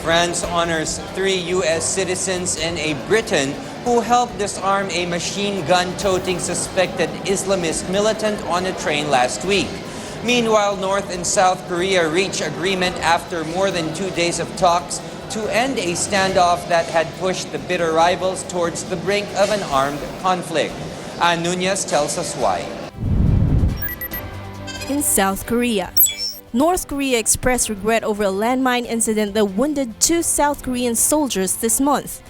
France honors 3 U.S. citizens and a Briton who helped disarm a machine gun-toting suspected Islamist militant on a train last week. Meanwhile, North and South Korea reached agreement after more than 2 days of talks to end a standoff that had pushed the bitter rivals towards the brink of an armed conflict. Ann Nunez tells us why. In South Korea, North Korea expressed regret over a landmine incident that wounded 2 South Korean soldiers this month.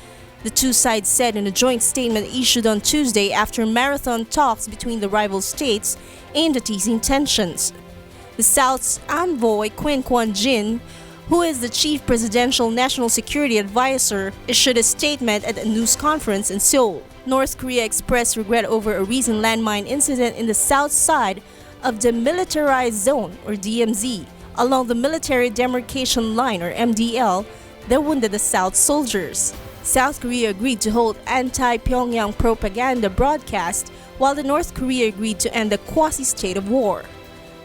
The two sides said in a joint statement issued on Tuesday after marathon talks between the rival states aimed at easing tensions. The South's envoy Quinn Kwon-jin, who is the chief presidential national security advisor, issued a statement at a news conference in Seoul. North Korea expressed regret over a recent landmine incident in the south side of the Demilitarized Zone, or DMZ, along the Military Demarcation Line, or MDL, that wounded the South soldiers. South Korea agreed to hold anti-Pyongyang propaganda broadcast, while the North Korea agreed to end the quasi-state of war.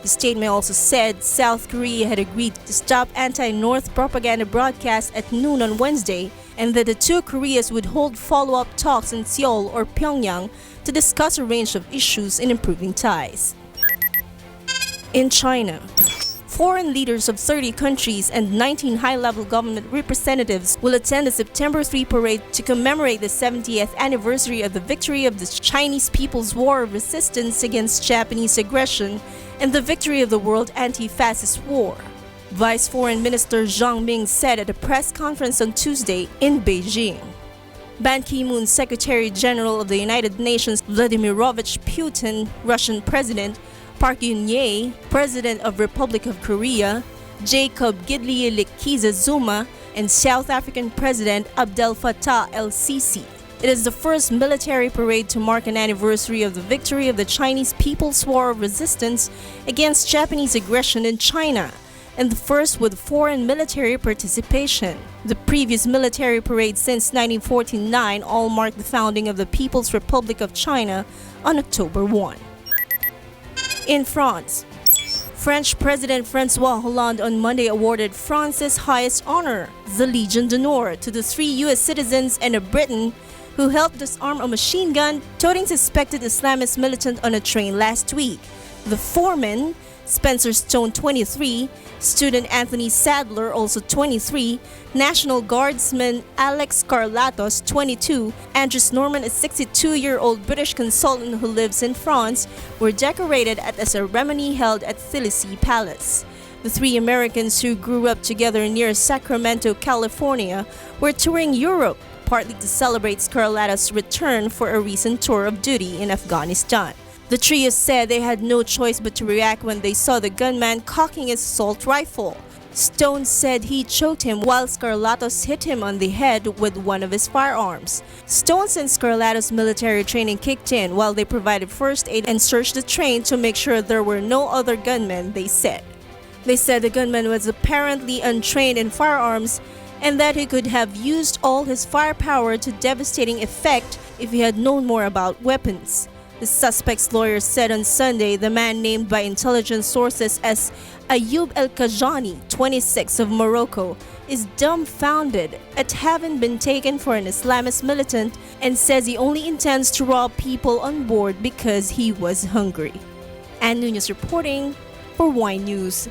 The statement also said South Korea had agreed to stop anti-North propaganda broadcasts at noon on Wednesday, and that the two Koreas would hold follow-up talks in Seoul or Pyongyang to discuss a range of issues in improving ties. In China, foreign leaders of 30 countries and 19 high-level government representatives will attend the September 3 parade to commemorate the 70th anniversary of the victory of the Chinese People's War of Resistance against Japanese aggression and the victory of the World Anti-Fascist War. Vice Foreign Minister Zhang Ming said at a press conference on Tuesday in Beijing. Ban Ki-moon's Secretary General of the United Nations Vladimirovich Putin, Russian President Park Geun-hye, President of Republic of Korea, Jacob Gedliye-Lekizé Zuma, and South African President Abdel Fattah el-Sisi. It is the first military parade to mark an anniversary of the victory of the Chinese People's War of Resistance against Japanese aggression in China, and the first with foreign military participation. The previous military parades since 1949 all marked the founding of the People's Republic of China on October 1. In France, French President François Hollande on Monday awarded France's highest honor, the Legion d'Honneur, to the 3 U.S. citizens and a Briton who helped disarm a machine gun toting suspected Islamist militant on a train last week. The foreman, Spencer Stone, 23, student Anthony Sadler, also 23, National Guardsman Alex Scarlatos, 22, Andrews Norman, a 62-year-old British consultant who lives in France, were decorated at a ceremony held at Félicie Palace. The 3 Americans who grew up together near Sacramento, California, were touring Europe, partly to celebrate Scarlatos' return for a recent tour of duty in Afghanistan. The trio said they had no choice but to react when they saw the gunman cocking his assault rifle. Stone said he choked him while Scarlatos hit him on the head with one of his firearms. Stone's and Scarlatos' military training kicked in while they provided first aid and searched the train to make sure there were no other gunmen, they said. They said the gunman was apparently untrained in firearms and that he could have used all his firepower to devastating effect if he had known more about weapons. The suspect's lawyer said on Sunday the man named by intelligence sources as Ayoub El-Kajani, 26, of Morocco, is dumbfounded at having been taken for an Islamist militant and says he only intends to rob people on board because he was hungry. Ann Nunez reporting for Y News.